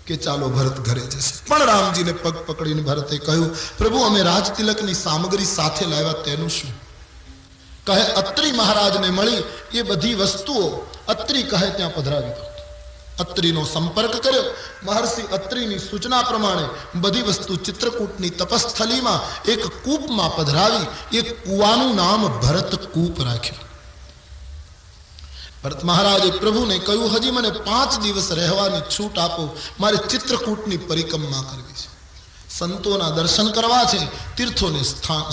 કે ચાલો ભરત ઘરે જશે, પણ રામજીને પગ પકડીને ભરતે કહ્યું, પ્રભુ અમે રાજતિલકની સામગ્રી સાથે લાવ્યા તેનું શું? કહે અત્રિ મહારાજને મળી એ બધી વસ્તુઓ અત્રિ કહે ત્યાં પધરાવી દો. અત્રિનો સંપર્ક કર્યો. મહર્ષિ અત્રિની સૂચના પ્રમાણે બધી વસ્તુ ચિત્રકૂટની તપસ્થલીમાં એક કૂપમાં પધરાવી. એ કૂવાનું નામ ભરત કૂપ રાખ્યું. ભરત મહારાજે પ્રભુને કહ્યું, હજી મને 5 દિવસ રહેવાની છૂટ આપો, મારે ચિત્રકૂટની પરિક્રમા કરવી છે, સંતોના દર્શન કરવા છે, તીર્થોને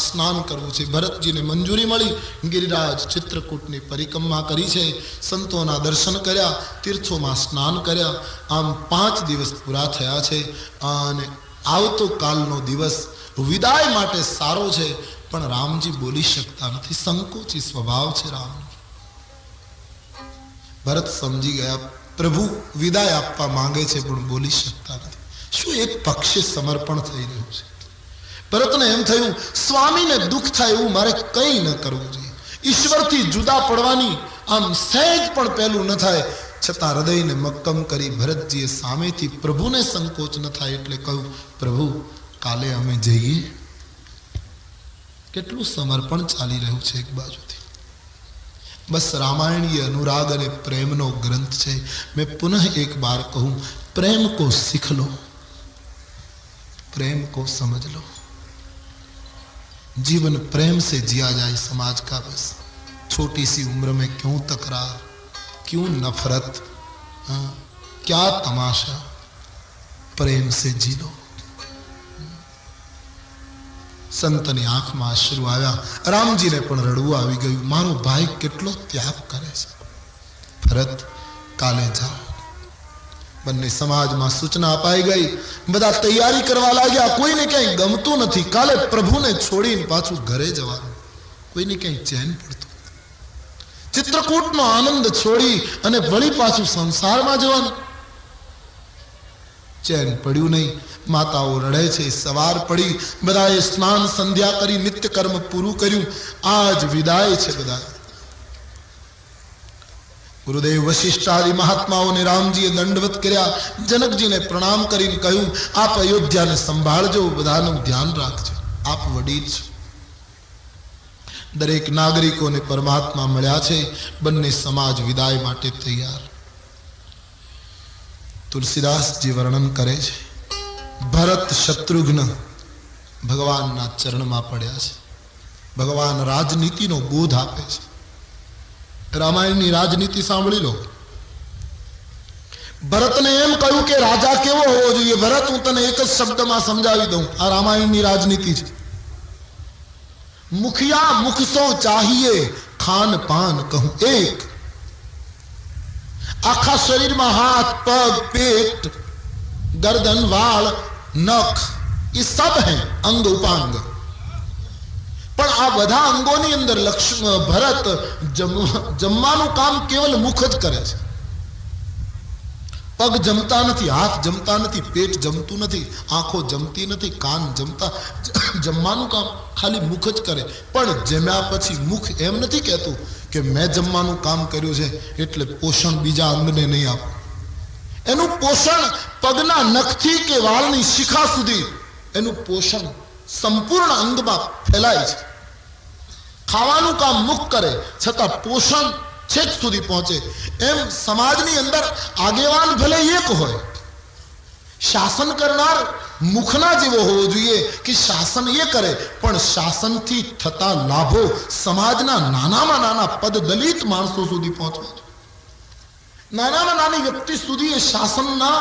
સ્નાન કરવું છે. ભરતજીને મંજૂરી મળી. ગિરિરાજ ચિત્રકૂટની પરિક્રમા કરી છે, સંતોના દર્શન કર્યા, તીર્થોમાં સ્નાન કર્યા. આમ 5 દિવસ પૂરા થયા છે અને આવતો કાલનો દિવસ વિદાય માટે સારો છે, પણ રામજી બોલી શકતા નથી. સંકોચી સ્વભાવ છે રામનો. ભરત સમજી ગયા, પ્રભુ વિદાય આપવા માંગે છે પણ બોલી શકતા નથી. શું એક પક્ષે સમર્પણ થઈ રહ્યું છે? ભરતને એમ થયું, સ્વામીને દુઃખ થાય એવું મારે કંઈ ન કરવું જોઈએ. ઈશ્વરથી જુદા પડવાની આમ સહેજ પણ પહેલું ન થાય. છતાં હૃદયને મક્કમ કરી ભરતજીએ સામેથી પ્રભુને સંકોચ ન થાય એટલે કહ્યું, પ્રભુ કાલે અમે જઈએ. કેટલું સમર્પણ ચાલી રહ્યું છે એક બાજુથી. બસ રામાયણીય અનુરાગ અને પ્રેમનો ગ્રંથ છે. मैं पुनः एक बार कहूं, प्रेम को सीख लो, प्रेम को समझ लो. जीवन प्रेम से जिया जाए समाज का. बस छोटी सी उम्र में क्यों तकरार, क्यों नफरत, क्या तमाशा. प्रेम से जी लो. સંતની આંખમાં અશ્રુ આવ્યા. રામજીને પણ રડવું આવી ગયું. મારો ભાઈ કેટલો ત્યાગ કરે છે. ભરત કાલે જાઓ. બંને સમાજમાં સૂચના અપાઈ ગઈ. બધા તૈયારી કરવા લાગ્યા. કોઈને ક્યાંય ગમતું નથી. કાલે પ્રભુને છોડીને પાછું ઘરે જવાનું. કોઈને ક્યાંય ચેન પડતું. ચિત્રકૂટનો આનંદ છોડી અને વળી પાછું સંસારમાં જવાનું. ચેન પડ્યું નહીં. માતાઓ રડે છે. સવાર પડી. બધાએ સ્નાન સંધ્યા કરી, નિત્ય કર્મ પૂરું કર્યું. આજ વિદાય છે બધા. ગુરુદેવ વશિષ્ઠ આદિ મહાત્માઓને રામજીએ દંડવત કર્યા. જનકજીને પ્રણામ કરીને કહ્યું, આપ અયોધ્યાને સંભાળજો, બધાનું ધ્યાન રાખજો, આપ વડીલ છો. દરેક નાગરિકોને પરમાત્મા મળ્યા છે. બંને સમાજ વિદાય માટે તૈયાર. તુલસીદાસજી વર્ણન કરે છે, ભરત શત્રુઘ્ન ભગવાનના ચરણમાં પડ્યા છે. ભગવાન રાજનીતિનો બોધ આપે છે. રામાયણની રાજનીતિ સાંભળી લો. ભરતને એમ કહ્યું કે રાજા કેવો હોવો જોઈએ. ભરત, હું તને એક જ શબ્દમાં સમજાવી દઉં. આ રામાયણની રાજનીતિ છે. મુખિયા મુખ સો ચાહીએ, ખાન પાન કહું એક. આખા શરીરમાં હાથ, પગ, પેટ, गर्दन, वाल, नख, ये सब हैं अंग उपांग. પણ આ બધા અંગોની અંદર ભરત જમવાનું કામ કેવલ મુખ જ કરે છે. પગ જમતા નથી, હાથ જમતા નથી, પેટ જમતું નથી, આંખો જમતી નથી, કાન જમવાનું કામ ખાલી મુખ જ કરે. પણ જમ્યા પછી મુખ એમ નથી કહેતું કે મેં જમવાનું કામ કર્યું છે એટલે પોષણ બીજા અંગને નહીં આપો. એનું પોષણ પગના નખથી કે વાળની શિખા સુધી એનું પોષણ સંપૂર્ણ અંગમાં ફેલાય છે. ખાવાનું કામ મુખ કરે છતાં પોષણ છેક સુધી પહોંચે. એમ સમાજની અંદર આગેવાન ભલે એક હોય, શાસન કરનાર મુખના જેવો હોવો જોઈએ કે શાસન એ કરે, પણ શાસનથી થતા લાભો સમાજના નાનામાં નાના પદ દલિત માણસો સુધી પહોંચવા જોઈએ. નાનામાં નાની વ્યક્તિ સુધી એ શાસનના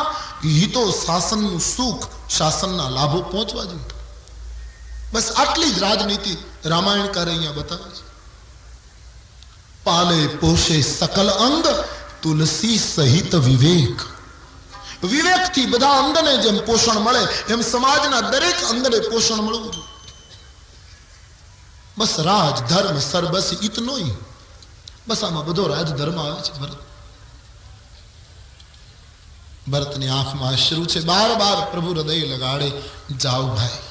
હિતો, શાસનનું સુખ, શાસનના લાભો પહોંચવા જોઈએ. બસ આટલી જ રાજનીતિ રામાયણકારે અહીંયા બતાવે છે. પાલે પોષે સકલ અંગ, તુલસી સહિત વિવેક. વિવેકથી બધા અંગને જેમ પોષણ મળે એમ સમાજના દરેક અંગને પોષણ મળવું જોઈએ. બસ રાજ ધર્મ સર, બસ ઇતનો ही. બસ આમાં બધો રાજધર્મ આવે છે. ભરતની આંખમાં અશ્રુ છે. બાર બાર પ્રભુ હૃદય લગાડે, જાઓ ભાઈ.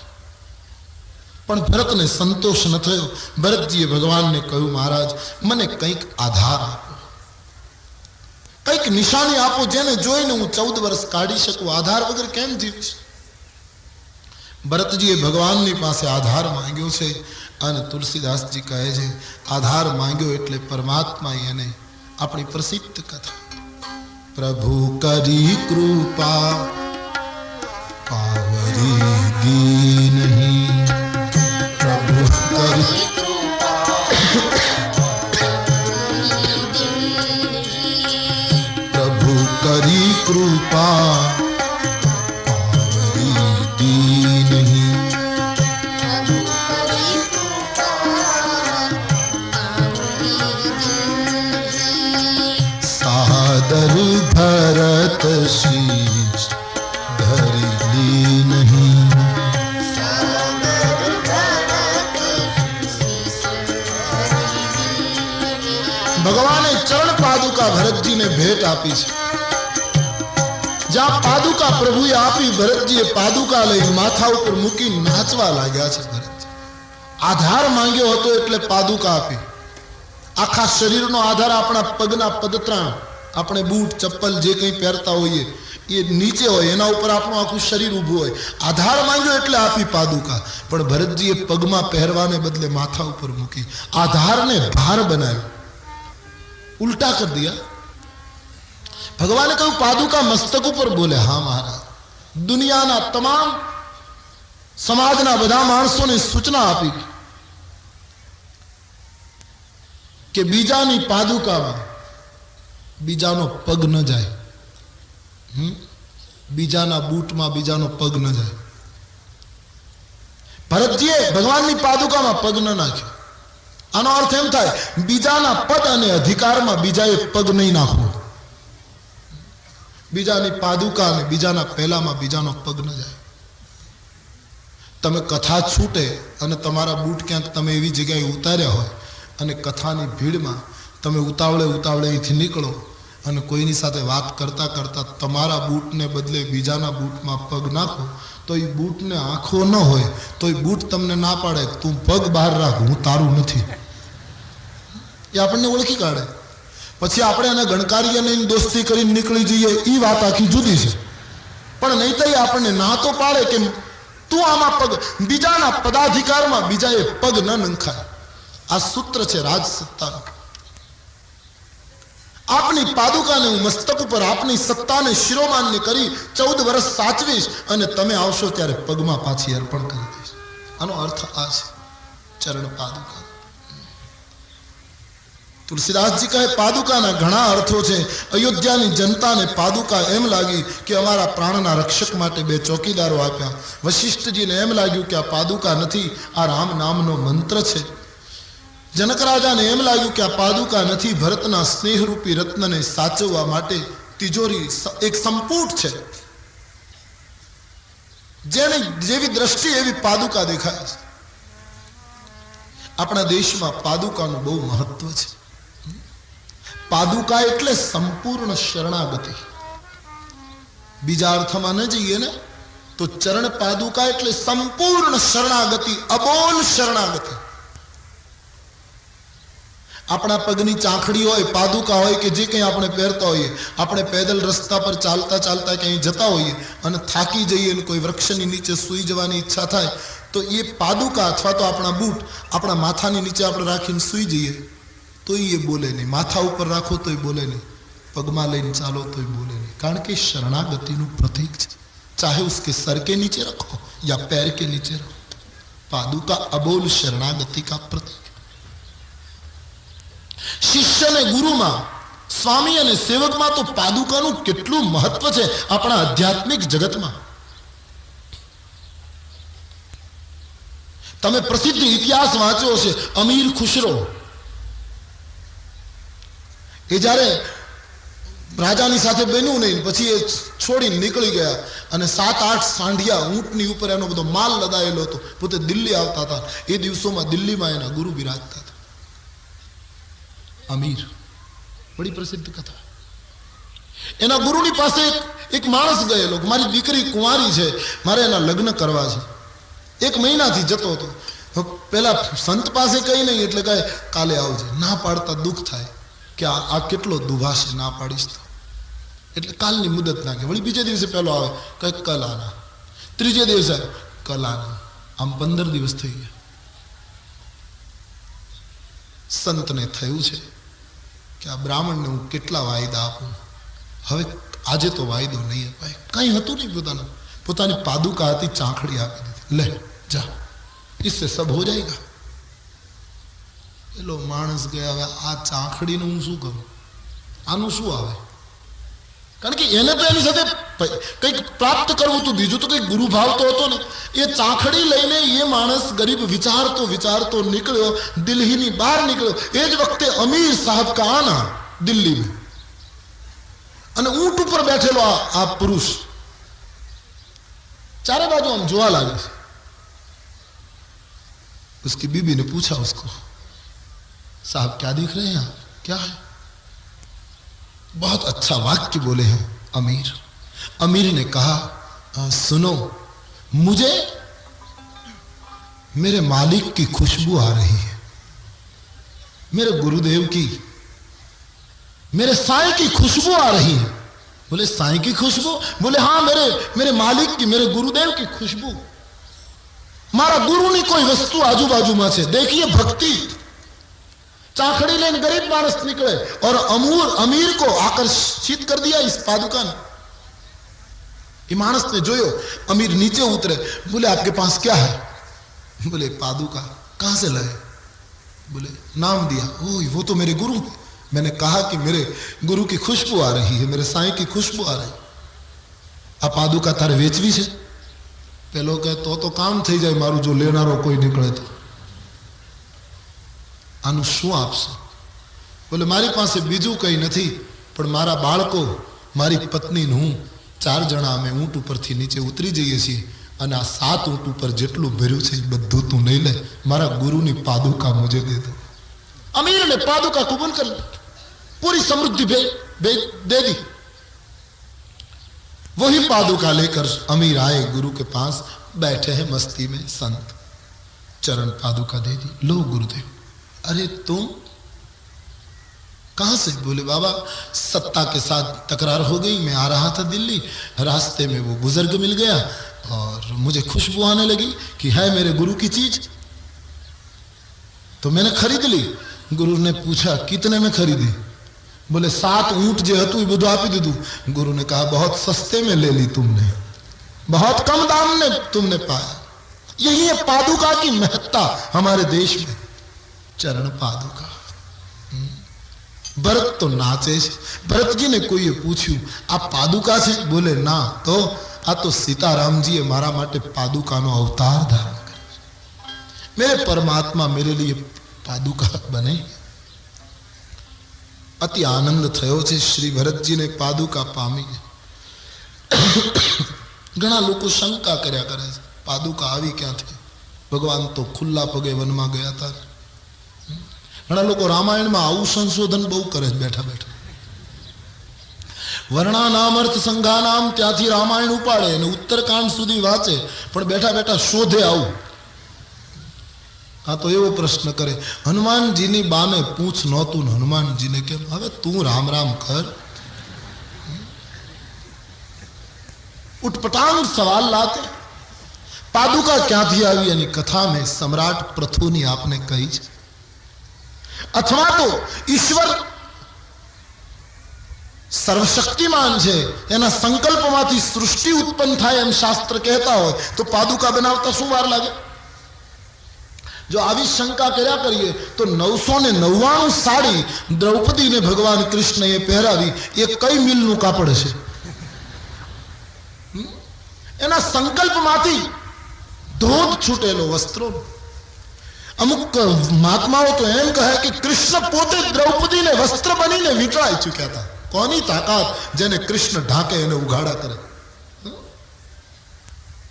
પણ ભરતને સંતોષ ન થયો. ભરતજીએ ભગવાનને કહ્યું, મહારાજ મને કંઈક આધાર આપો. કંઈક નિશાની આપો જેને જોઈને હું 14 વર્ષ કાઢી શકું, આધાર વગર કેમ જીવીશ? ભરતજીએ ભગવાનની પાસે આધાર માંગ્યો છે અને તુલસીદાસજી કહે છે આધાર માંગ્યો એટલે પરમાત્મા એને આપણી પ્રસિદ્ધ કથા પ્રભુ કરી કૃપા પાવરી દીનહી પ્રભુ કરી પ્રભુ કરી કૃપા भरत शीश धरी ली नहीं भगवाने चरण पादुका भरतजी ने भेंट आपी છે જ્યાં પાદુકા પ્રભુએ આપી ભરતજીએ પાદુકા લઈ માથા ઉપર મૂકી નાચવા લાગ્યા છે ભરતજી આધાર માંગ્યો હતો એટલે પાદુકા આપી આખા શરીરનો આધાર આપણા પગના પદત્રાણ આપણે બૂટ ચપ્પલ જે કંઈ પહેરતા હોઈએ એ નીચે હોય એના ઉપર આપણું આખું શરીર ઊભું હોય આધાર માંગ્યો એટલે આપી પાદુકા પણ ભરતજીએ પગમાં પહેરવાને બદલે માથા ઉપર મૂકી આધારને ભાર બનાવ્યો ઉલ્ટા કરી દિયા ભગવાને કહ્યું પાદુકા મસ્તક ઉપર બોલે હા મહારાજ દુનિયાના તમામ સમાજના બધા માણસોને સૂચના આપી કે બીજાની પાદુકામાં બીજાનો પગ ન જાય બીજાના બૂટમાં બીજાનો પગ ન જાય ભરતજીએ ભગવાનની પાદુકામાં પગ ન નાખ્યો આનો અર્થ એમ થાય બીજાના પદ અને અધિકારમાં બીજાએ પગ નહીં નાખવો બીજાની પાદુકા અને બીજાના પહેલામાં બીજાનો પગ ન જાય તમે કથા છૂટે અને તમારા બૂટ ક્યાંક તમે એવી જગ્યાએ ઉતાર્યા હોય અને કથાની ભીડમાં તમે ઉતાવળે અહીંથી નીકળો અને કોઈની સાથે વાત કરતા કરતા તમારા બૂટને બદલે બીજાના બૂટમાં પગ નાખો તો એ બૂટને આંખો ન હોય તો એ બૂટ તમને ના પાડે તું પગ બહાર રાખ હું તારું નથી એ આપણને ઓળખી કાઢે પછી આપણે એને ગણકારીએ નહીં દોસ્તી કરીને નીકળી જઈએ એ વાત આખી જુદી છે પણ નહીં તો આપણને ના તો પાડે કે તું આમાં પગ બીજાના પદાધિકારમાં બીજાએ પગ ન નંખાય આ સૂત્ર છે રાજસત્તાનું આપની પાદુકાને હું મસ્તક ઉપર આપની સત્તાને શિરોમાન્ય કરી 14 વર્ષ સાચવીશ અને તમે આવશો ત્યારે પગમાં પાછી અર્પણ કરી દઈશ આનો અર્થ આ છે ચરણ પાદુકા તુલસીદાસજી કહે પાદુકાના ઘણા અર્થો છે અયોધ્યાની જનતાને પાદુકા એમ લાગી કે અમારા પ્રાણના રક્ષક માટે 2 ચોકીદારો આપ્યા વશિષ્ઠજીને એમ લાગ્યું કે આ પાદુકા નથી આ રામ નામનો મંત્ર છે જનક રાજાને એમ લાગ્યું કે આ પાદુકા નથી ભરતના સ્નેહરૂપી રત્નને સાચવવા માટે તિજોરી એક સંપુટ છે જેની જેવી દ્રષ્ટિ એવી પાદુકા દેખાય છે આપણા દેશમાં પાદુકાનું બહુ મહત્વ છે પાદુકા એટલે સંપૂર્ણ શરણાગતિ બીજા અર્થમાં ન જઈએ ને તો ચરણ પાદુકા એટલે સંપૂર્ણ શરણાગતિ અબોલ શરણાગતિ આપણા પગની ચાંખડી હોય પાદુકા હોય કે જે કંઈ આપણે પહેરતા હોઈએ આપણે પેદલ રસ્તા પર ચાલતા ચાલતા ક્યાંય જતા હોઈએ અને થાકી જઈએ અને કોઈ વૃક્ષની નીચે સૂઈ જવાની ઈચ્છા થાય તો એ પાદુકા અથવા તો આપણા બૂટ આપણા માથાની નીચે આપણે રાખીને સૂઈ જઈએ તો એ બોલે નહીં માથા ઉપર રાખો તોય બોલે નહીં પગમાં લઈને ચાલો તોય બોલે નહીં કારણ કે શરણાગતિનું પ્રતીક છે ચાહે उसके सर के नीचे रखो या पैर के नीचे रखो पादुका अबोल शरणागति का प्रतीक शिष्य ने गुरुમાં સ્વામી અને સેવકમાં તો પાદુકાનું કેટલું મહત્વ છે આપણા આધ્યાત્મિક જગતમાં તમે પ્રસિદ્ધ ઇતિહાસ વાંચ્યો છે અમીર ખુશરો એ જ્યારે રાજાની સાથે બન્યું નહીં પછી એ છોડીને નીકળી ગયા અને 7-8 સાંઢિયા ઊંટની ઉપર એનો બધો માલ લદાયેલો હતો પોતે દિલ્હી આવતા હતા એ દિવસોમાં દિલ્હીમાં એના ગુરુ બિરાજતા હતા અમીર બડી પ્રસિદ્ધ કથા એના ગુરુની પાસે એક માણસ ગયેલો મારી દીકરી કુંવારી છે મારે એના લગ્ન કરવા છે 1 મહિનાથી જતો હતો પેલા સંત પાસે કઈ નહીં એટલે કહે કાલે આવજે ના પાડતા દુઃખ થાય કે આ કેટલો દુભાશે ના પાડીશ તો એટલે કાલની મુદત નાખે. વળી બીજે દિવસે પહેલો આવે કે કલ આના, ત્રીજે દિવસે કલ આના, આમ 15 દિવસ થઈ ગયા. સંતને થયું છે કે આ બ્રાહ્મણને હું કેટલા વાયદા આપું, હવે આજે તો વાયદો નહીં અપાય. કંઈ હતું નહીં, પોતાની પાદુકા હતી, ચાંખડી આપી દીધી, લે જા, इससे सब हो जाएगा. પેલો માણસ ગયા, હવે આ ચાંખડીનું હું શું કરું, આનું શું આવે? કારણ કે એને તો એની સાથે કંઈક પ્રાપ્ત કરવું હતું, બીજું તો કંઈક ગુરુ ભાવ તો હતો ને. એ ચાંખડી લઈને એ માણસ ગરીબ વિચારતો વિચારતો નીકળ્યો, દિલ્હીની બહાર નીકળ્યો. એ જ વખતે અમીર સાહેબ કા આના દિલ્હી में, અને ઊંટ ઉપર બેઠેલો આ પુરુષ चारों बाजू हम जुआ लागे. उसकी बीबी ने पूछा उसको, साहब क्या देख रहे हैं आप, क्या है? बहुत अच्छा वाक्य बोले हैं अमीर. अमीर ने कहा, सुनो, मुझे मेरे मालिक की खुशबू आ रही है, मेरे गुरुदेव की, मेरे साईं की खुशबू आ रही है. बोले साईं की खुशबू? बोले हाँ, मेरे मालिक की, मेरे गुरुदेव की खुशबू. मारा गुरु ની કોઈ વસ્તુ આજુબાજુમાં છે, देखिए भक्ति. चाखड़ी लेने गरीब मानस निकले और अमीर को आकर्षित कर दिया इस पादुका ने. ये मानस ने जोयो, अमीर नीचे उतरे, बोले आपके पास क्या है? बोले पादुका. कहां से लाए? बोले नाम दिया, ओ वो तो मेरे गुरु, मैंने कहा कि मेरे गुरु की खुशबू आ रही है, मेरे साईं की खुशबू आ रही. आ पादुका तारे वेचवी છે? પેલો કહે તો કામ થઈ જાય મારું, જો લેનારો કોઈ નીકળે તો. આનું શું આપશો? બોલે મારી પાસે બીજું કંઈ નથી, પણ મારા બાળકો, મારી પત્ની ને હું 4 જણા અમે ઊંટ ઉપરથી નીચે ઉતરી જઈએ છીએ, અને આ 7 ઊંટ ઉપર જેટલું ભર્યું છે એ બધું તું નહીં લે, મારા ગુરુની પાદુકા મુજે દે દો. अमीर ने पादुका कबूल कर ली, पूरी समृद्धि दे दी. वही पादुका लेकर अमीर आए गुरु के पास, बैठे हैं मस्ती में संत. चरण पादुका दे दी, लो गुरुदेव. अरे तुम कहां से? बोले बाबा सत्ता के साथ तकरार हो गई, मैं आ रहा था दिल्ली, रास्ते में वो बुजुर्ग मिल गया और मुझे खुशबू आने लगी कि है मेरे गुरु की चीज, तो मैंने खरीद ली. गुरु ने पूछा कितने में खरीदी? बोले 7 ऊंट जो है तू बुधु आपी दीदू. गुरु ने कहा बहुत सस्ते में ले ली तुमने, बहुत कम दाम में तुमने पाया. यही है पादुका की महत्ता हमारे देश में. चरण पादुका. भरत तो नाचे. भरत जी ने कोई पूछ्યું આ પાદુકા છે? બોલે ના, તો આ તો सीताराम जी મારા માટે પાદુકાનો અવતાર ધારણ કર્યો. मेरे परमात्मा मेरे लिए पादुका बने. अति आनंद थयो छे. श्री भरत जी ने पादुका पामी. घणा लोको शंका कर्या करे छे, पादुका आवी क्यांथी? भगवान तो खुल्ला पगे वनमा गया था. घणा लोको रामायण में आવું संशोधन बहु करे बैठा बैठा. वर्णानाम अर्थ संघानाम ત્યાંથી રામાયણ ઉપાડે અને ઉત્તરકાંડ સુધી વાંચે, પણ બેઠા બેઠા શોધે આવું. हाँ तो एवो प्रश्न करे, हनुमान जी ने बाने पूछ नहोतुं, हनुमान जी ने केम? हवे तू राम राम कर. उटपटांग सवाल लाते. पादुका क्यांथी आवी एनी कथा में सम्राट प्रथुनी आपने कही छे. अथवा तो ईश्वर सर्वशक्तिमान छे, एना संकल्पमांथी सृष्टि उत्पन्न थाय एम शास्त्र कहता होय तो पादुका बनावता शुं वार लागे? जो आवी शंका कर्या करिए तो 999 साड़ी द्रौपदी ने भगवान कृष्ण ये पहरावी, ये कई मीलનું કાપડ છે? એના સંકલ્પમાંથી ધોધ છૂટેલો વસ્ત્રો. અમુક મહાત્માઓ તો એમ કહે કે કૃષ્ણ પોતે દ્રૌપદીને વસ્ત્ર બનીને વીંટળાઈ ચૂક્યા હતા. કોની તાકાત જેને કૃષ્ણ ઢાકે એને ઉઘાડા કરે?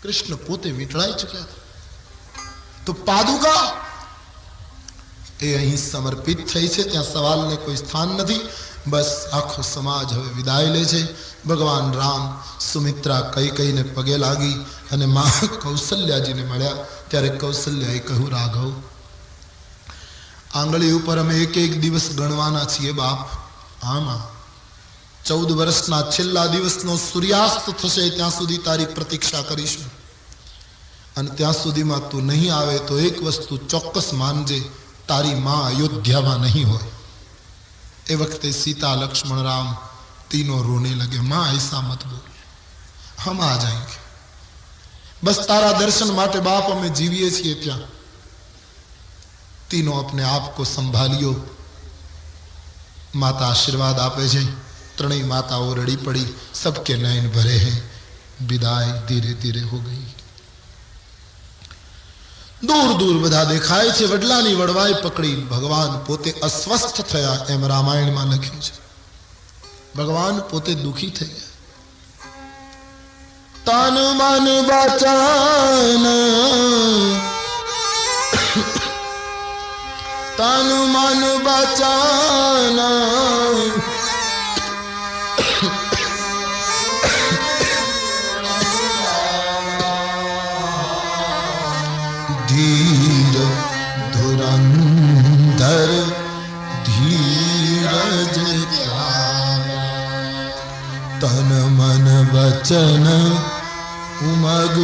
કૃષ્ણ પોતે વીંટળાઈ ચૂક્યા હતા. तो पादुका એ અહીં સમર્પિત થઈ છે, ત્યાં સવાલને કોઈ સ્થાન નથી. બસ આખો સમાજ હવે વિદાય લે છે. ભગવાન રામ સુમિત્રા કૈકેયીને પગે લાગી અને મા કૌશલ્યાજીને મળ્યા. ત્યારે કૌશલ્યાએ કહ્યું, રાઘવ આંગળી ઉપર અમે એક એક દિવસ ગણવાના છીએ બાપ. આમાં 14 વર્ષના છેલ્લા દિવસનો સૂર્યાસ્ત થશે ત્યાં સુધી તારી પ્રતીક્ષા કરીશું, અને ત્યાં સુધીમાં તું નહીં આવે તો એક વસ્તુ ચોક્કસ માનજે, તારી માં અયોધ્યામાં નહીં હોય. એ વખતે સીતા લક્ષ્મણ રામ तीनों रोने लगे, मां ऐसा मत बोल, हम आ जाएंगे, बस तारा दर्शन माटे बाप हमें जीविए छे त्या. तीनों अपने आप को संभालियो. माता आशीर्वाद आपे छे, त्रणेय माताओं रड़ी पड़ी, सबके नयन भरे हैं. विदाई धीरे धीरे हो गई. दूर दूर बधा देखाय छे. वडलानी वडवाई पकड़ी भगवान पोते अस्वस्थ थया एम रामायण में लख्युं छे. भगवान पोते दुखी थे गया. तन मन बचन तन मन बचन धीर धुरंधर धीरज तन मन वचन उमग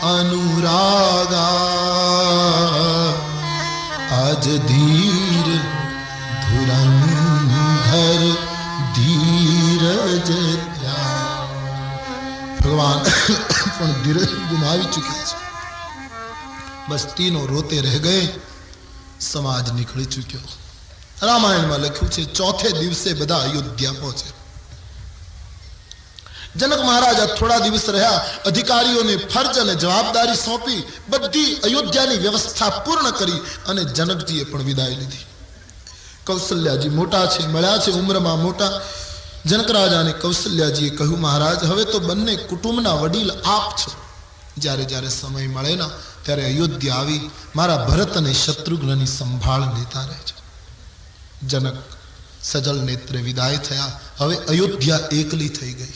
अनुरागा आज धीर धुरंधर धीरज. भगवान पण धीरज गुमावी चुके छे. बस तीनों रोते रह गए. समाज निकली चुक्यो. रामायण में लख्यु छे चौथे दिवसे बधा अयोध्या पहुंचे. जनक महाराज थोड़ा दिवस रहा. अधिकारियों ने फर्ज और जवाबदारी सौंपी. बधी अयोध्या की व्यवस्था पूर्ण करी अने जनकजीए पण विदाय लीधी. कौशल्याजी मोटा छे, मळ्या छे उम्र में मोटा. जनक राजा ने कौशल्याजीए कह્યું, महाराज हवे तो बन्ने कुटुंबना वडील आप छो. ज्यारे ज्यारे समय मळे ना त्यारे अयोध्या आवी मारा भरत अने शत्रुघ्ननी संभाळ लेता रहेजो. जनक सजल नेत्रे विदाय थया. हवे अयोध्या एकली थई गई.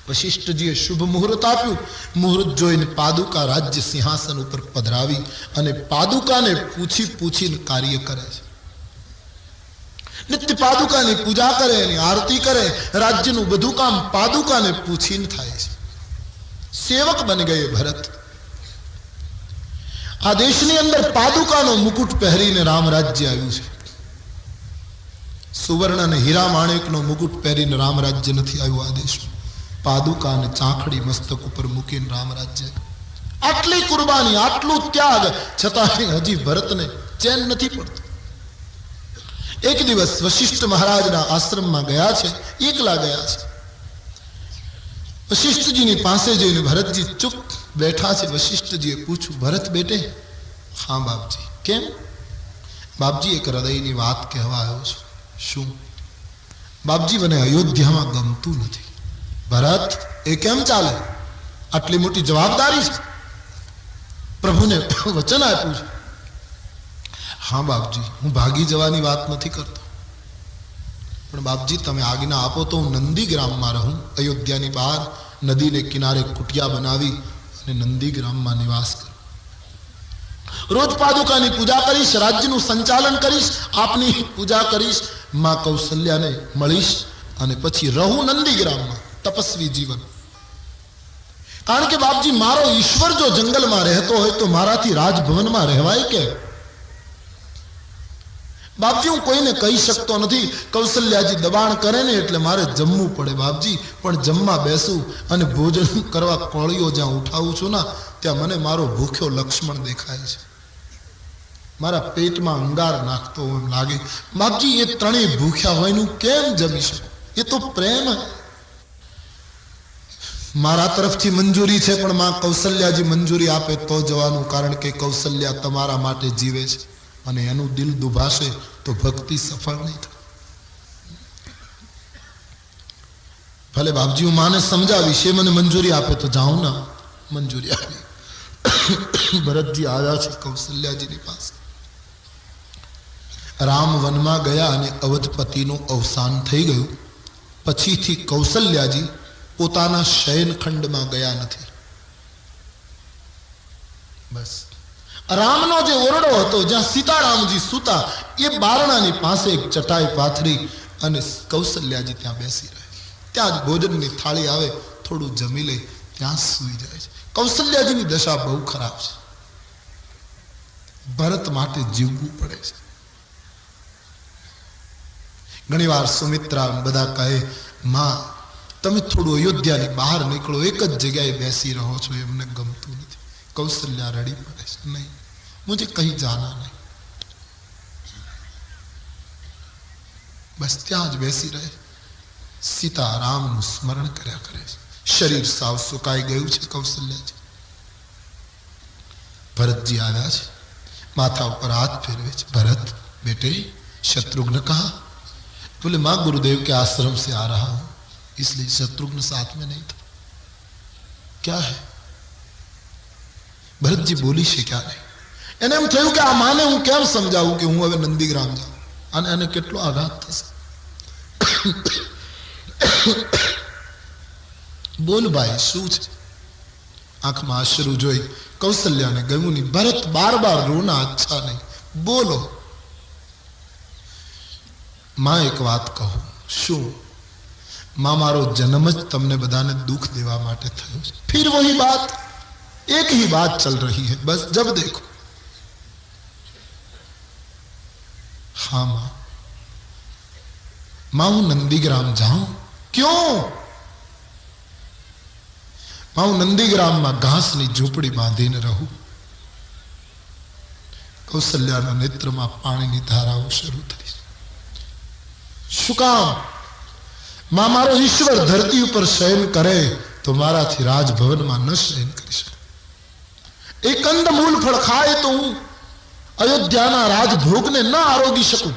वशिष्ठजीए शुभ मुहूर्त आप्યું. मुहूर्त જોઈને પાદુકા રાજ્ય સિંહાસન ઉપર પધરાવી અને પાદુકાને પૂછી પૂછીને કાર્ય કરે છે. નિત્ય પાદુકાની પૂજા કરે અને આરતી કરે. રાજ્યનું બધું કામ પાદુકાને પૂછીને થાય છે. સેવક બની ગયે ભરત. આ દેશની અંદર પાદુકાનો મુકુટ પહેરીને રામ રાજ્ય આવ્યું છે. સુવર્ણ અને હીરા માણેકનો મુકુટ પહેરીને રામ રાજ્ય નથી આવ્યું આ દેશમાં. पादुका ने चाखड़ी मस्तक ऊपर मूकीने राम राज्य. आटली कुर्बानी, आटलू त्याग छतां हजी भरत ने चैन नहीं पड़तो. एक दिवस वशिष्ठ महाराज ना आश्रम में गया छे. एकला गया छे. वशिष्ठ जी नी पासे जईने भरत जी चुप बैठा छे. वशिष्ठ जी पूछू, भरत बेटे? हाँ बापजी. केम? बापजी एक हृदयनी वात कहेवा आव्यो छुं. शुं? बापजी मने अयोध्या में गमतुं नथी. भरत ए केम चाले? आटली मोटी जवाबदारी छे. प्रभु ने वचन आप्युं छे. हाँ बापजी, हूँ भागी जवानी बात नहीं करतो, पण बापजी तमे आज्ञा आपो तो हूँ नंदीग्राम में रहूं. अयोध्या नी बहार नदी ने किनारे कुटिया बनावी अने नंदीग्राम में निवास करूं. रोज पादुका नी पूजा करीश, राज्यनु संचालन करीश, आपनी पूजा करीश, मां कौशल्या ने मळीश अने पछी रहूं नंदीग्राम में तपस्वी जीवन. कारण के बापजी मारो ईश्वर जो जंगल में रहतो होय तो माराथी राजभवन में रहवाय के? बापजी हूँ कोई ने कही सकतो नहीं. कौशल्याजी दबाण करे ने एटले मारे जमवू पड़े बापजी. पण जमवा बेसू अने भोजन करवा कोळियो ज्यां उठावुं छुं ना त्यां मने मारो भूख्यो लक्ष्मण देखाय छे. मारा पेट में अंगार नाखतो एम लागे. बापजी ये त्रणेय भूख्या होयनु केम जमी शको? ये तो प्रेम है. मारा तरफथी मंजूरी छे पण मां कौशल्याजी मंजूरी आपे तो जवानुं. कारण के कौशल्या तमारा माटे जीवे छे અને એનું દિલ દુભાશે તો ભક્તિ સફળ નહીં થાય. ભલે બાપજી હું માને સમજાવીશ, એ મને મંજૂરી આપે તો જાઉં ના. મંજૂરી આપી. ભરતજી આવ્યા છે કૌશલ્યાજીની પાસે. રામ વનમાં ગયા અને અવધપતિનું અવસાન થઈ ગયું. પછીથી કૌશલ્યાજી પોતાના શયનખંડમાં ગયા નથી. બસ रामनो जे ओरडो हतो ज्यां सीतारामजी सूता ए बारणानी पासे एक चटाई पाथरी અને કૌશલ્યાજી ત્યાં બેસી રહે. ત્યાં જ ભોજનની થાળી આવે, થોડું જમી લે, ત્યાં સૂઈ જાય છે. કૌશલ્યાજીની દશા બહુ ખરાબ છે. ભરત માટે જીવવું પડે છે. ઘણીવાર સુમિત્રા બધા કહે, માં તમે થોડું અયોધ્યાની બહાર નીકળો, એક જ જગ્યાએ બેસી રહો છો, એમને ગમતું નથી. કૌશલ્યા રડી પડે છે, નહીં, મુझे કहीं જાના નહીં. બસ ત્યાં જ બેસી રહે, સીતારામનું સ્મરણ કર્યા કરે છે. શરીર સાવ સુકાઈ ગયું છે કૌશલ્યાજી. ભરતજી આવ્યા છે, माथा ऊपर हाथ फेरवे, भरत बेटे, शत्रुघ्न कहा? बोले मां गुरुदेव के आश्रम से आ रहा हूं, इसलिए शत्रुघ्न साथ में नहीं था. क्या है? भरतजी बोली છે क्या नहीं. એને એમ થયું કે આ માને હું કેમ સમજાવું કે હું હવે નંદીગ્રામ જાઉં, અને એને કેટલો આઘાત થશે. બોલ ભાઈ શું છે? આંખમાં અશ્રુ જોઈ કૌશલ્યાને ગયું નહીં. ભરત બાર બાર રોના અચ્છા નહીં, બોલો. માં એક વાત કહું. શું? માં મારો જન્મ જ તમને બધાને દુખ દેવા માટે થયો છે. फिर वही बात, एक ही बात चल रही है, बस जब देखो. हाँ मां, मां હું નંદીગ્રામ જાઉં? क्यों? હું નંદીગ્રામમાં ઘાસની ઝૂંપડી બાંધીને રહું. કૌશલ્યાના નેત્રમાં પાણીની ધારાઓ શરૂ થઈ. શું કામ? માં મારો ઈશ્વર ધરતી ઉપર શયન કરે તો મારાથી રાજભવનમાં ન શયન કરી શકે. એ કંદમૂલ ફળ ખાય તો હું અયોધ્યાના રાજભોગને ન આરોગી શકું.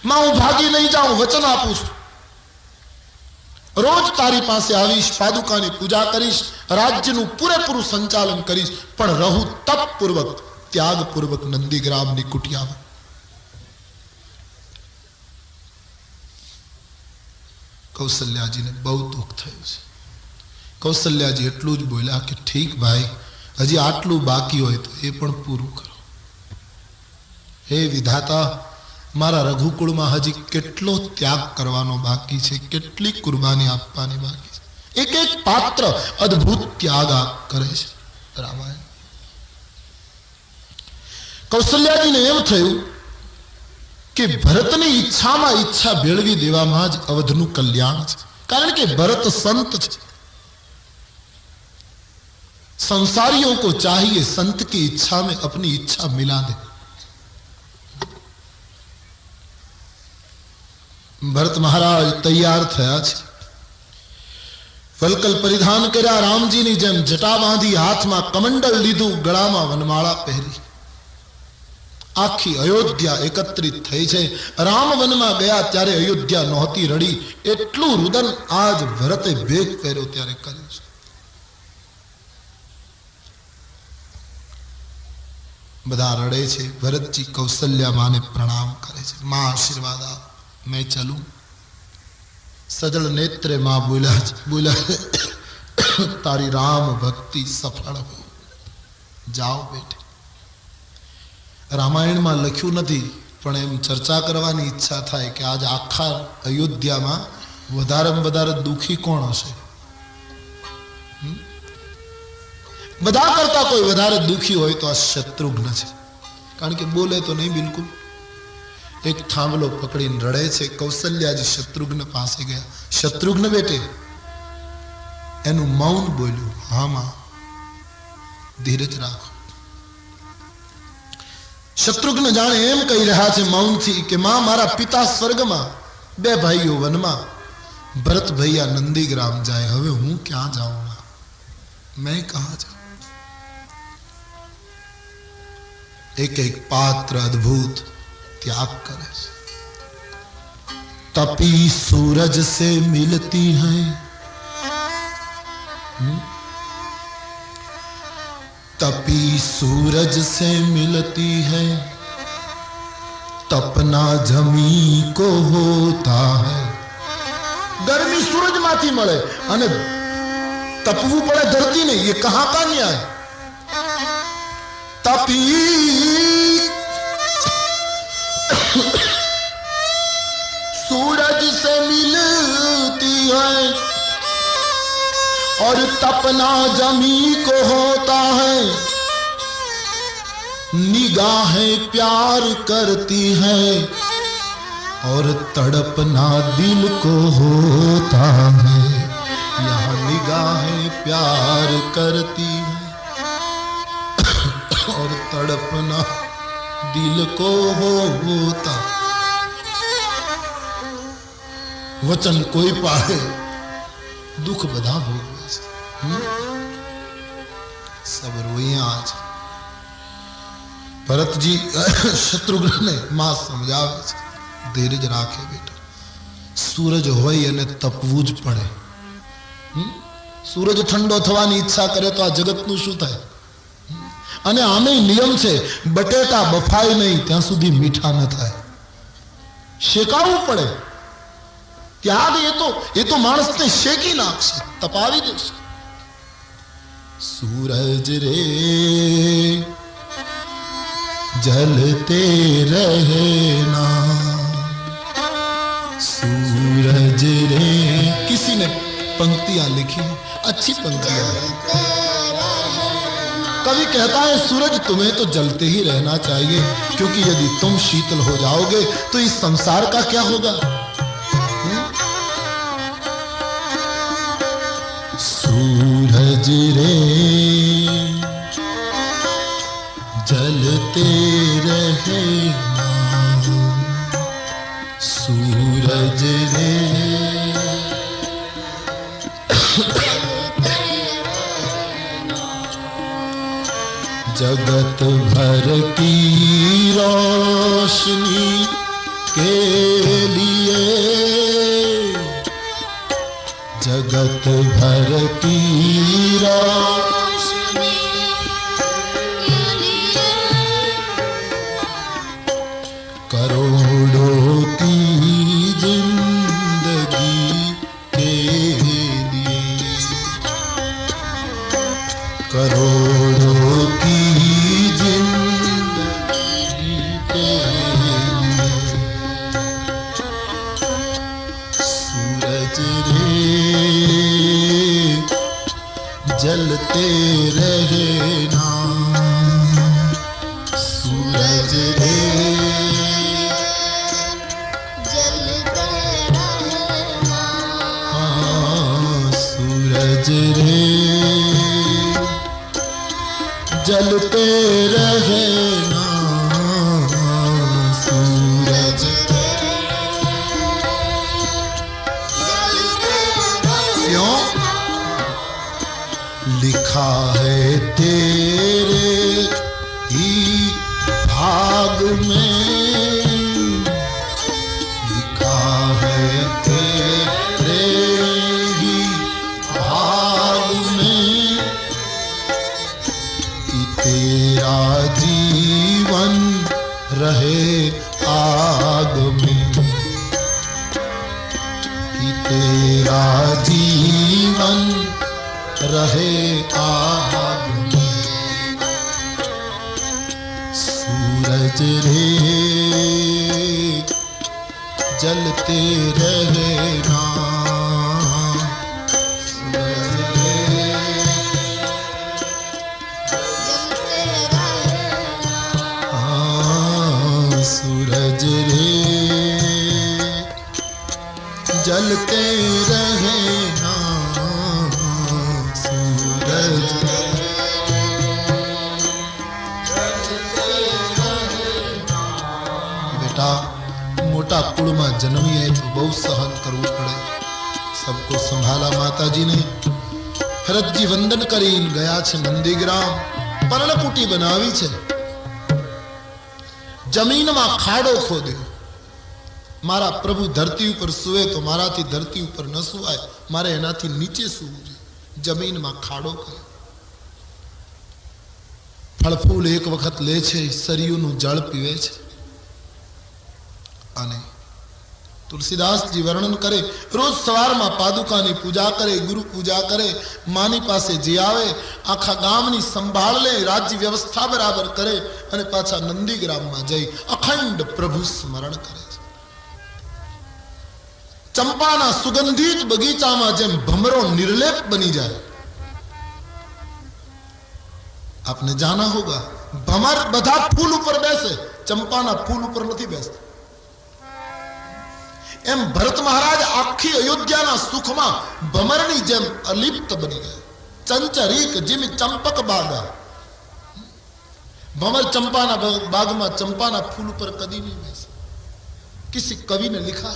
માં હું ભાગી નહીં જાઉં, વચન આપું છું. રોજ તારી પાસે આવીશ, પાદુકાની પૂજા કરીશ, રાજ્યનું પૂરેપૂરું સંચાલન કરીશ, પણ રહું તપપૂર્વક, ત્યાગપૂર્વક નંદીગ્રામની કુટિયામાં. કૌશલ્યાજીને બહુ દુઃખ થયું છે. કૌશલ્યાજી એટલું જ બોલ્યા કે ઠીક ભાઈ, હજી આટલું બાકી હોય તો એ પણ પૂરું કરો. હે વિધાતા, મારા રઘુકુળમાં હજી કેટલો ત્યાગ કરવાનો બાકી છે, કેટલી કુરબાની આપવાની બાકી છે. એક એક પાત્ર અદ્ભુત ત્યાગ કરે છે રામાયણ. કૌશલ્યાજીને એમ થયું કે ભરતની ઈચ્છામાં ઈચ્છા ભેળવી દેવામાં જ અવધનું કલ્યાણ છે. કારણ કે ભરત સંત છે. संसारियों को चाहिए संत की इच्छा में अपनी इच्छा मिला दे. भरत महाराज तैयार થયા છે. વલ્કલ પરિધાન કર્યા, રામજીની જેમ જટા બાંધી, હાથમાં કમંડળ લીધું, ગળામાં વનમાળા પહેરી. આખી અયોધ્યા એકત્રિત થઈ છે. રામ વનમાં ગયા ત્યારે અયોધ્યા નહોતી રડી, એટલું રુદન આજ ભરતે ભેગ પહેર્યો ત્યારે કર્યું છે. બધા રડે છે. ભરતજી કૌશલ્યા માને પ્રણામ કરે છે. માં આશીર્વાદ આપ, मैं चलूं? सजल नेत्रे मां बोला तारी राम भक्ति सफल हो, जाओ बेटे. रामायणમાં લખ્યું નથી, પણ એમ ચર્ચા કરવાની ઈચ્છા થાય કે આજ આખા અયોધ્યામાં વધારેમાં વધારે દુઃખી કોણ હશે? બધા કરતા કોઈ વધારે દુઃખી હોય તો આ શત્રુઘ્ન છે. કારણ કે બોલે તો નહીં બિલકુલ. એક થાંભલો પકડીને રડે છે. કૌશલ્યાજી શત્રુઘ્ન પાસે ગયા. શત્રુઘ્ન બેટે, એનું મૌન બોલ્યું, હા માં, ધીરજ રાખો. શત્રુઘ્ન જાણે એમ કહી રહ્યા છે મૌનથી કે માં, મારા પિતા સ્વર્ગમાં, બે ભાઈઓ વનમાં, ભરત ભૈયા નંદીગ્રામ જાય, હવે હું ક્યાં જાઉં? मैं कहां जाऊं? एक एक पात्र अद्भुत त्याग करे. तपी सूरज से मिलती है, तपी सूरज से मिलती है, तपना जमी को होता है. गर्मी सूरज माथी મળે અને तपवू पड़े धरती नहीं, ये कहां का न्याय? तपी और तपना जमी को होता है, निगाहें प्यार करती हैं और तड़पना दिल को होता है। यहाँ निगाहें प्यार करती हैं और तड़पना दिल को होता। वचन कोई पाए दुख बधा भोगवे सब रोए आज। भरत जी शत्रुघ्न ने मां समझावे धीरज राखे बेटा, सूरज होय અને તપવું જ પડે। सूरज ठंडो થવાની ઈચ્છા કરે તો આ જગતનું શું થાય? અને આમે નિયમ છે, બટેટા બફાય નહીં ત્યાં સુધી મીઠા ન થાય, શેકાવવું પડે। त्याग ये तो मानस ने शेकी नाखशे, तपावी देशे। सूरज रे जलते रहना, सूरज रे। किसी ने पंक्तियां लिखी, अच्छी पंक्तियां। कवि कहता है सूरज तुम्हें तो जलते ही रहना चाहिए, क्योंकि यदि तुम शीतल हो जाओगे तो इस संसार का क्या होगा? सूरज रे जलते रहना, सूरज रे जगत भर की रोशनी के लिए, जगत भर की रोशनी के लिए, करोड़ों की जिंदगी के लिए, करोड़ों की जिंदगी के लिए। सूरज रे जलते रहना, सूरज रे जलते रहना, सूरज रे जलते रहना, सूरज रे क्यों? लिखा है तेरे ही भाग में, लिखा है तेरे ही भाग में कि तेरा जीवन रहे आग में, कि तेरा जीवन रहे आग में। सूरज रे जलते रहना, सूरज रे जलते रहना, सूरज रे जलते रहना, सूरज बेटा मोटा कुल में जन्मीए तो बहुत सहन करવું પડે। सबको संभाला माताजी ने। भरत जी वंदन करीन गया छे नंदीग्राम, पर्णकुटी बनावी छे। जमीन में खाड़ो खोद्यो, मारा प्रभु धरती पर सुए तो माराथी धरती पर न सुवाय, मारे एनाथी नीचे सुवुं जोईए। जमीन में खाड़ो कर्यो। फळफूल एक वखत ले छे, सरियुनुं जल पीवे छे। अने तुलसीदास जी वर्णन करे, रोज सवार में पादुका की पूजा करे, गुरु पूजा करे, मानी पासे जी आवे, आखा गाम की संभाळ ले, राज्य व्यवस्था बराबर करे अने पाछा नंदीग्राम में जई अखंड प्रभु स्मरण करे। चंपाना सुगंधित बगीचामां जेम भमरो निर्लेप बनी जाए। आपने जाना होगा भमर बधा फूल ऊपर बैसे, चंपाना फूल ऊपर नहीं बैसता। एम भरत महाराज आखी अयोध्याना सुखमा भमरनी जेम अलिप्त बनी गए। चंचरीक जिम चंपक बागा, भमर चंपाना बाग में चंपाना फूल पर कदी नहीं बैसे। किसी कवि ने लिखा,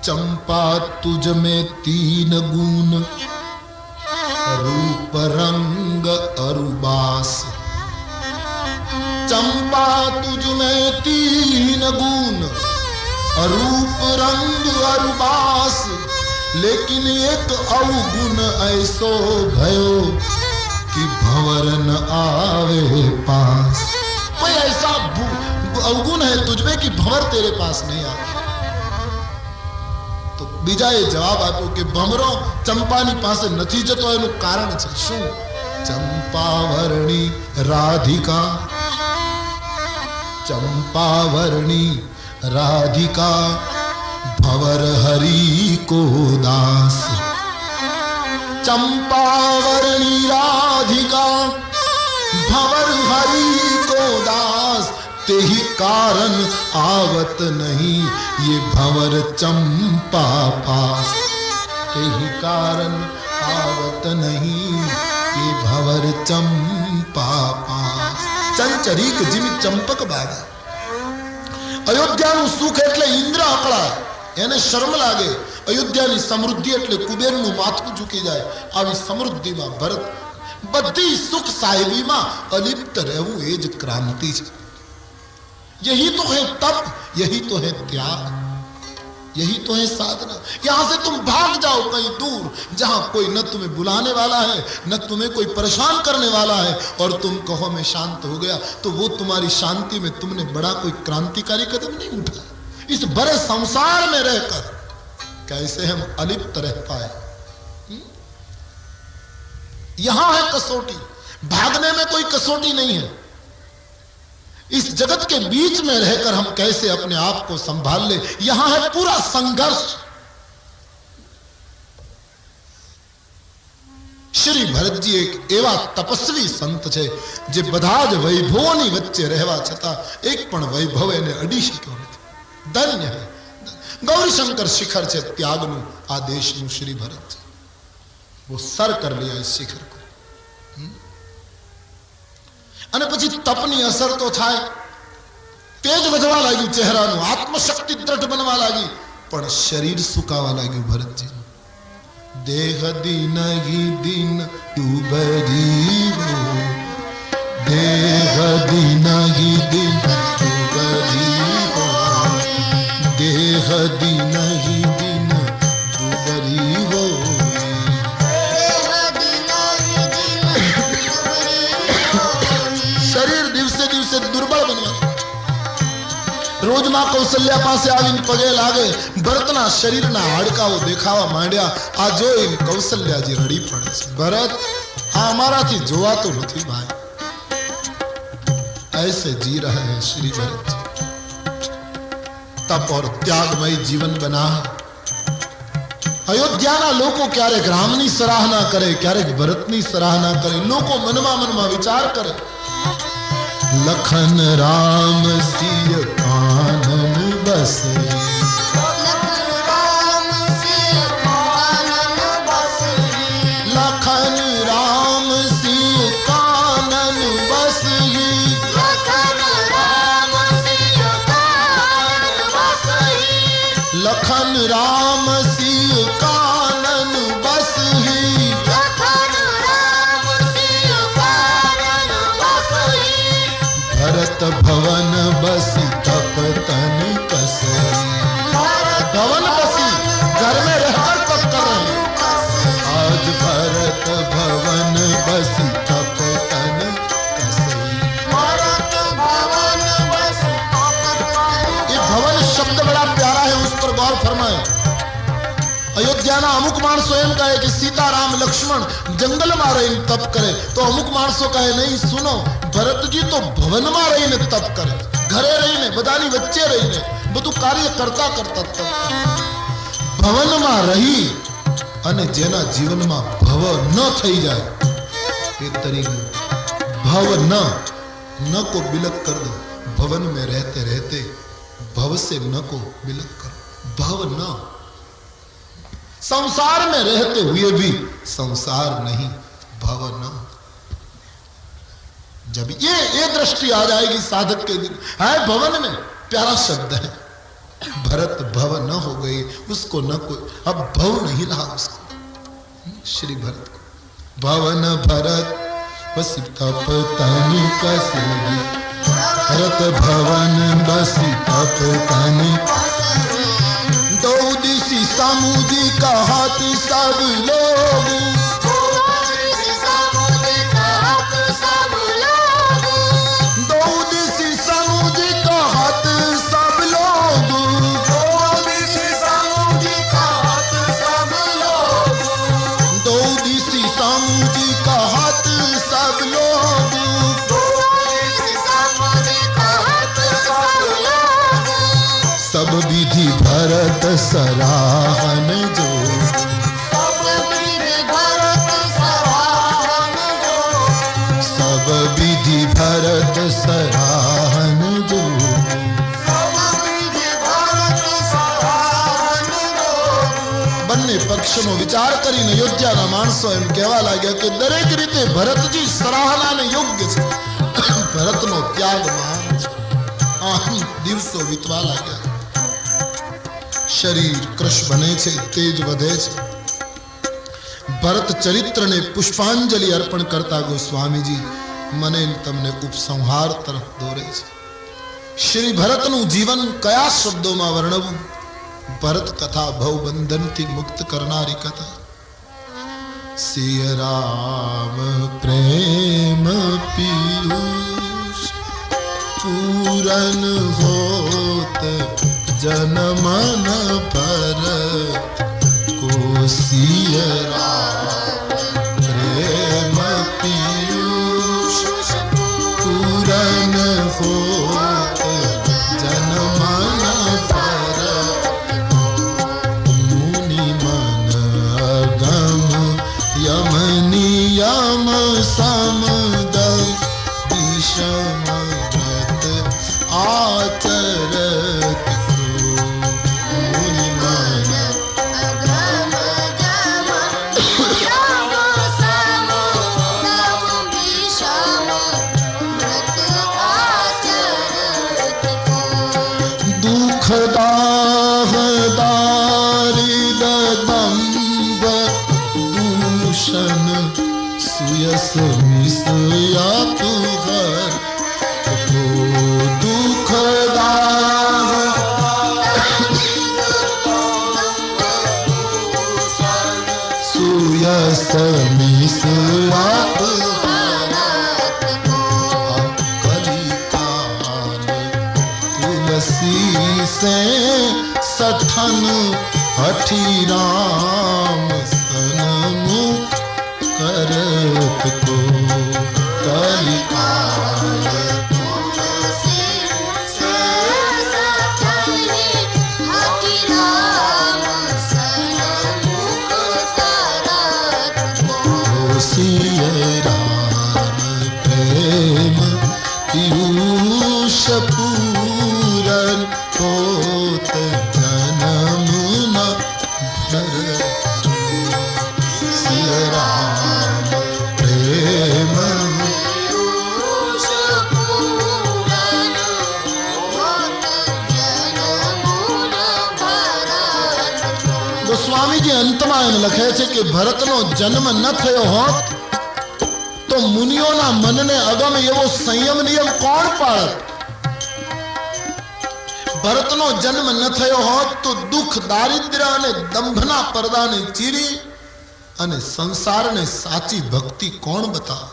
चंपा तुझ में तीन गुण, रूप रंग अरुबास। चंपा तुझ में तीन गुण, रूप रंग अरुबास, लेकिन एक अवगुण ऐसो भयो कि भंवर न आवे पास। कोई ऐसा अवगुण है तुझमें कि भंवर तेरे पास नहीं आते। तो बीजा ये जवाब आप्यो कि भंवरो चंपानी पासे नहीं जतो एनु कारण छे शुं? चंपावर्णी राधिका, चंपावर्णी राधिका भंवर हरि को दास। चंपावर्णी राधिका भंवर हरि को दास, तेहि कारण आवत नहीं ये भंवर चंपा पास। तेहि कारण आवत नहीं ये भंवर चंपा पास। चंचरीक जिम चंपक बागा। अयोध्याનું સુખ એટલે ઇન્દ્ર અકળાય, એને શરમ લાગે। અયોધ્યાની સમૃદ્ધિ એટલે કુબેરનું માથું ઝૂકી જાય। આવી સમૃદ્ધિમાં ભરત બધી સુખ સાહેબીમાં અલિપ્ત રહેવું એ જ ક્રાંતિ છે। यही तो है तप, यही तो है त्याग, यही तो है साधना। यहां से तुम भाग जाओ कहीं दूर, जहां कोई न तुम्हें बुलाने वाला है, न तुम्हें कोई परेशान करने वाला है, और तुम कहो मैं शांत हो गया, तो वो तुम्हारी शांति में तुमने बड़ा कोई क्रांतिकारी कदम नहीं उठाया। इस बड़े संसार में रहकर कैसे हम अलिप्त रह पाए? यहां है कसौटी, भागने में कोई कसौटी नहीं है। इस जगत के बीच में रहकर हम कैसे अपने आप को संभाल ले, यहां है पूरा संघर्ष। श्री भरत जी एक एवा तपस्वी संत छे जे બધા જ વૈભવોની વચ્ચે રહેવા છતાં એક પણ વૈભવ એને અડી શક્યો નથી। ધન્ય है गौरीशंकर शिखर છે ત્યાગનું, આ દેશનું શ્રી ભરત છે। वो सर कर लिया इस शिखर को। અને પછી તપની અસર તો થાય, તેજ વધવા લાગ્યું ચહેરાનું, આત્મશક્તિ દ્રઢ બનવા લાગી, પણ શરીર સુકાવા લાગ્યું ભરતજી। દેહ દિન હી દિન ડૂબરી હો, દેહ દિન હી દિન ડૂબરી હો, દેહ દિન હી દિન ડૂબરી હો। शरीर दिवसे दिवसे दुर्बल बनवा। रोज मां कौशल्या पासे आवीने पगे लागे, भरतना शरीरना हाडकाओ देखावा मांड्या। आ जोईने कौशल्याजी रड़ी पड़े छे। भरत आ अमाराथी जोवातो नथी भाई। ऐसे जी रहे हैं श्री भरत जी। तप और त्यागमय जीवन बना। अयोध्याना लोको क्यारेक रामनी सराहना करे, क्यारेक भरतनी सराहना करे। लोको मनमा मनमा विचार करे, लखन राम सिय कानन बसे, लखन राम सिय कानन बसे, लखन राम सिय कानन बसे, लखन राम सिय कानन बसे, लखन राम सिय कानन बसे, लखन राम सिय कानन बसे। भरत भवन बसी तप तन कसई, भवन बसी घर में रहकर तप कर रहे हैं। आज भरत भवन बसी तप तन कसई, भरत भवन बसी तप तन। ये भवन शब्द बड़ा प्यारा है, उस पर गौर फरमाए। अयोध्याना अमुक माणसों एम कहे कि सीताराम लक्ष्मण जंगल में रहीने तप करे, तो अमुक माणसों कहे नहीं सुनो, भरत जी तो भवन में रहीने तप करे, घरे रहीने बधानी वच्चे रहीने બધું કાર્ય કરતા કરતા ભવનમાં રહી અને જેના જીવનમાં ભવ ન થઈ જાય એ તરીકે भव न को बिलक कर दो, भवन में रहते रहते भव से न को बिलक करो। भव न, संसार में रहते हुए भी संसार नहीं, भव न। जब ये दृष्टि आ जाएगी साधक के दिन, है भवन में प्यारा शब्द है, भरत भव न हो गई, उसको न कोई अब भव नहीं रहा उसको। श्री भरत को भवन भरत बसी तप तनि कसबी, भरत भवन बसी तप तनि, दो दिशि समुद्र का हाथ सब लोग, दो दिशि समुद्र का हाथ सब लोग, दो दिशि समुद्र का हाथ सब लोग, सब विधि भरत सराहन जो, सब विधि भरत सराहन जो, બંને પક્ષનો વિચાર કરીને અયોધ્યાના માણસો એમ કહેવા લાગ્યા કે દરેક રીતે ભરતજી સરાહનાને યોગ્ય છે, ભરતનો ત્યાગ મહાન છે। આમ દિવસો વીતવા લાગ્યા, શરીર કૃશ બને છે, તેજ વધે છે। ભરત ચરિત્રને પુષ્પાંજલિ અર્પણ કરતા ગોસ્વામીજી મને તમને ઉપસંહાર તરફ દોરે છે। શ્રી ભરતનું જીવન કયા શબ્દોમાં વર્ણવવું? भरत कथा भव बंधन थी मुक्त करनारी कथा। सिय राम प्रेम पीयूष पूरन होत जन मन भरत को, सिय राम प्रेम पीयूष पूरन होत जन मन भरत, यम समद विषमत आचरत को, मुनि मन अगम यम समद विषमत आचरत को, दुखदाह दारिद दंभ दूषण सुयस मिसया तुहर को, दुखदाह सुयस मिसया तुहर को, कलिकाल तुलसी से सठन हठी राम सन्मुख करत को, कलिकाल तुलसी से सठन हठी राम सन्मुख करत को, सिय राम प्रेम पीयूष पूरन होत जन्म न भरत, सिय राम प्रेम पीयूष पूरन होत जन्म न भरत। गोस्वामी जी अंतમાં એમ લખે છે કે ભરતનો જન્મ ન થયો હોત તો મુનિઓના મનને અગમ એવો સંયમ નિયમ કોણ પાળત? ભરતનો જન્મ ન થયો હોત તો દુઃખ દારિદ્ર્ય અને દંભના પડદાને ચીરી અને સંસારને સાચી ભક્તિ કોણ બતાવે?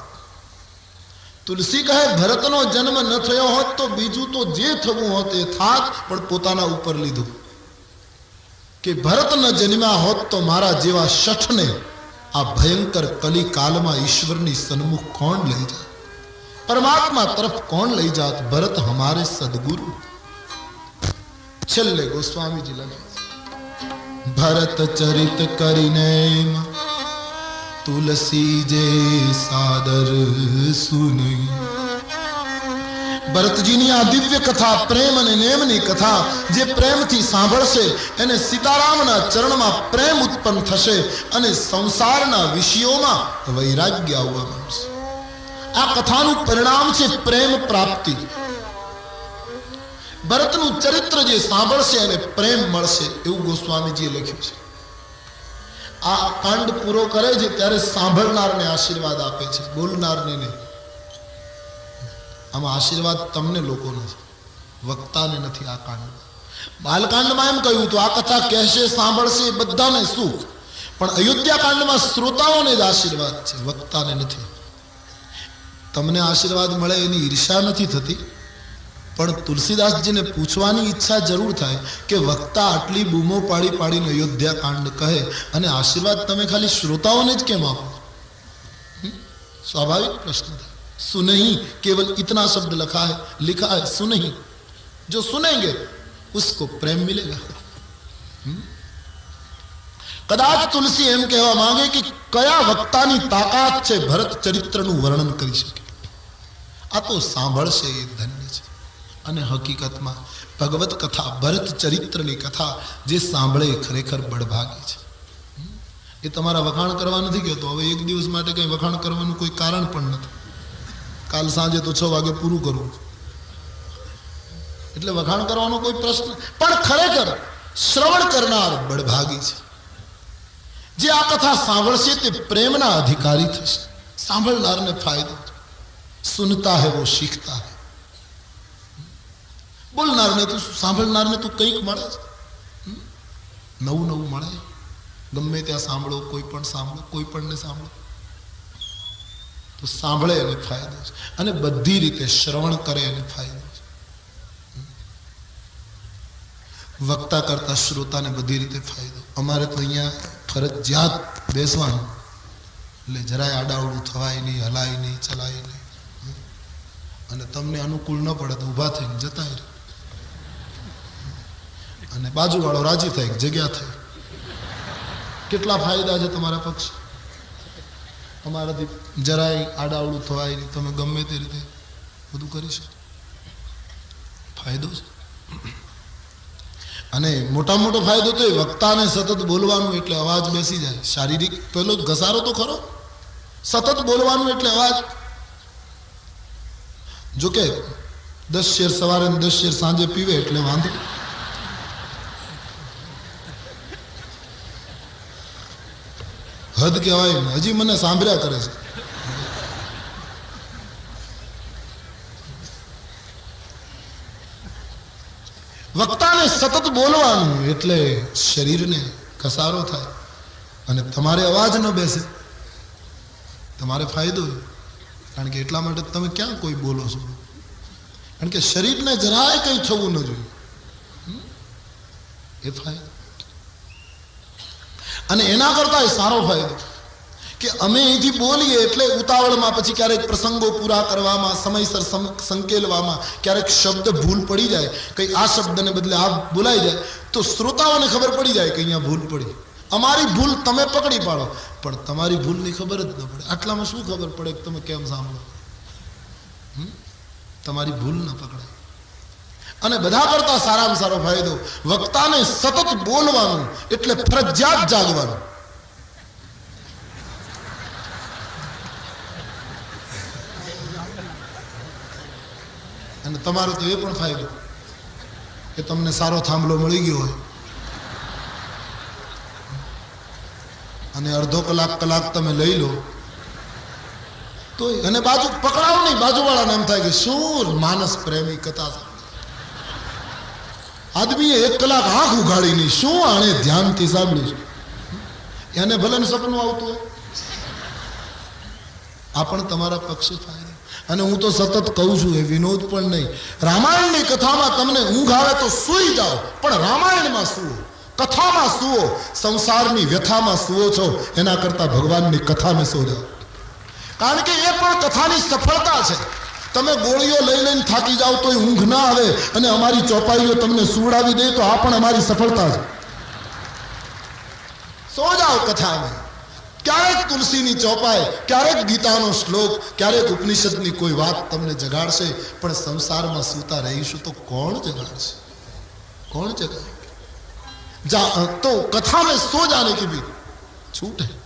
તુલસી કહે ભરતનો જન્મ ન થયો હોત તો બીજું તો જે થવું હોત એ થાત, પણ પોતાના ઉપર લીધું કે ભરત ન જન્મ્યા હોત તો મારા જેવા શઠને આ ભયંકર કલિકાલમાં ઈશ્વરની સન્મુખ કોણ લઈ જાત, પરમાત્મા તરફ કોણ લઈ જાત? ભરત હમારે સદગુરુ। છેલ્લે ગોસ્વામીજી લખે ભરત ચરિત કરીને તુલસી જે સાદર સુની. ભરતજીની આ દિવ્ય કથા, પ્રેમ અને નેમની કથા જે પ્રેમથી સાંભળશે એને સીતારામના ચરણમાં પ્રેમ ઉત્પન્ન થશે અને સંસારના વિષયોમાં વૈરાગ્ય આવવા માંડશે. આ કથાનું પરિણામ છે પ્રેમ પ્રાપ્તિ. ભરતનું ચરિત્ર જે સાંભળશે એને પ્રેમ મળશે એવું ગોસ્વામીજીએ લખ્યું છે. આ કાંડ પૂરો કરે છે ત્યારે સાંભળનારને આશીર્વાદ આપે છે, બોલનારને નહીં. આમાં આશીર્વાદ તમને લોકો નથી, વક્તાને નથી. આ કાંડમાં બાલકાંડમાં એમ કહ્યું તો આ કથા કહેશે, સાંભળશે એ બધાને સુખ, પણ અયોધ્યા કાંડમાં શ્રોતાઓને જ આશીર્વાદ છે, વક્તાને નથી. તમને આશીર્વાદ મળે એની ઈર્ષા નથી થતી, પણ તુલસીદાસજીને પૂછવાની ઈચ્છા જરૂર થાય કે વક્તા આટલી બૂમો પાડી પાડીને અયોધ્યા કાંડ કહે અને આશીર્વાદ તમે ખાલી શ્રોતાઓને જ કેમ આપો? स्वाभाविक प्रश्न था. सुनही केवल इतना शब्द लिखा है सुनही. जो सुनेंगे उसको प्रेम मिलेगा. कदाच तुलसी एम कहवा मांगे कि कया वक्तानी ताकात છે ભરત ચરિત્રનું વર્ણન કરી શકે. આ તો સાંભળશે એ ધન્ય છે. અને હકીકતમાં ભગવત કથા, ભરત ચરિત્રની કથા જે સાંભળે એ ખરેખર બળભાગી છે. એ તમારા વખાણ કરવા નથી કહેતો. હવે એક દિવસ માટે કંઈ વખાણ કરવાનું કોઈ કારણ પણ નથી. કાલ સાંજે તો 6 વાગે પૂરું કરવું, એટલે વખાણ કરવાનો કોઈ પ્રશ્ન. પણ ખરેખર શ્રવણ કરનાર બળભાગી છે. જે આ કથા સાંભળશે તે પ્રેમના અધિકારી થશે. સાંભળનારને ફાયદો. સુનતા હૈ વો શીખતા હૈ. બોલનારને તું, સાંભળનારને તું કંઈક મળે છે, નવું નવું મળે. ગમે ત્યાં સાંભળો, કોઈ પણ સાંભળો, કોઈ પણને સાંભળો તો સાંભળે એને ફાયદો છે, અને બધી રીતે શ્રવણ કરે એને ફાયદો છે. વક્તા કરતા શ્રોતાને બધી રીતે ફાયદો. અમારે તો અહીંયા ફરજિયાત બેસવાનું, એટલે જરાય આડાવડું થવાય નહીં, હલાય નહીં, ચલાય નહીં. અને તમને અનુકૂળ ન પડે તો ઊભા થઈને જતા રહે, અને બાજુવાળો રાજી થાય, જગ્યા થાય. કેટલા ફાયદા છે તમારા પક્ષ. અમારાથી જરાય આડાવડું થવાય નહીં, તમે ગમે તે રીતે બધું કરી શકો, ફાયદો છે. અને મોટામાં મોટો ફાયદો તો એ વક્તાને સતત બોલવાનું એટલે અવાજ બેસી જાય. શારીરિક પેલો ઘસારો તો ખરો, સતત બોલવાનું એટલે અવાજ. જોકે 10 શેર સવારે 10 શેર સાંજે પીવે એટલે વાંધો. હદ કહેવાય ને, હજી મને સાંભળ્યા કરે છે. વક્તાને સતત બોલવાનું એટલે શરીરને ઘસારો થાય અને તમારે અવાજ ન બેસે, તમારે ફાયદો. કારણ કે એટલા માટે તમે ક્યાં કોઈ બોલો છો? કારણ કે શરીરને જરાય કંઈ થવું ન જોઈએ, એ ફાયદો. અને એના કરતા એ સારો ફાયદો કે અમે અહીંથી બોલીએ એટલે ઉતાવળમાં પછી ક્યારેક પ્રસંગો પૂરા કરવામાં, સમયસર સંકેલવામાં ક્યારેક શબ્દ ભૂલ પડી જાય, કંઈ આ શબ્દને બદલે આ બોલાઈ જાય તો શ્રોતાઓને ખબર પડી જાય કે અહીંયા ભૂલ પડી. અમારી ભૂલ તમે પકડી પાડો, પણ તમારી ભૂલની ખબર જ ન પડે. આટલામાં શું ખબર પડે કે તમે કેમ સાંભળો? તમારી ભૂલ ન પકડાય. અને બધા કરતા સારામાં સારો ફાયદો વક્તાને સતત બોલવાનું એટલે ફરજિયાત જાગવાનું. અને તમારો તો એ પણ ફાયદો કે તમને સારો થાંભલો મળી ગયો હોય અને અડધો કલાક તમે લઈ લો તો, અને બાજુ પકડાવ નહીં, બાજુવાળાને એમ થાય કે શું માનસ પ્રેમી કથા. આદમીએ 1 કલાક આંખ ઉઘાડી નહીં, શું આણે ધ્યાનથી સાંભળ્યું. એને ભલે સપનું આવતું હોય. આ પણ તમારા પક્ષે ફાયદો. અને હું તો સતત કહું છું, એ વિનોદ પણ નહીં. રામાયણની કથામાં તમને ઊંઘ આવે તો સૂઈ જાઓ, પણ રામાયણમાં સુવો, કથામાં સુવો. સંસારની વ્યથામાં સુવો છો એના કરતા ભગવાનની કથામાં સો જાઓ. કારણ કે એ પણ કથાની સફળતા છે. તમે ગોળીઓ લઈ લઈને થાકી જાઓ તો ઊંઘ ના આવે અને અમારી ચોપાઈઓ તમને સુવડાવી દે તો આ પણ અમારી સફળતા છે. સો જાઓ કથામાં. ક્યારેક તુલસીની ચોપાઈ, ક્યારેક ગીતાનો શ્લોક, ક્યારેક ઉપનિષદની કોઈ વાત તમને જગાડશે, પણ સંસારમાં સૂતા રહીશું તો કોણ જગાડશે? કોણ જગાડે? तो कथा में सो जाने की भी छूट है.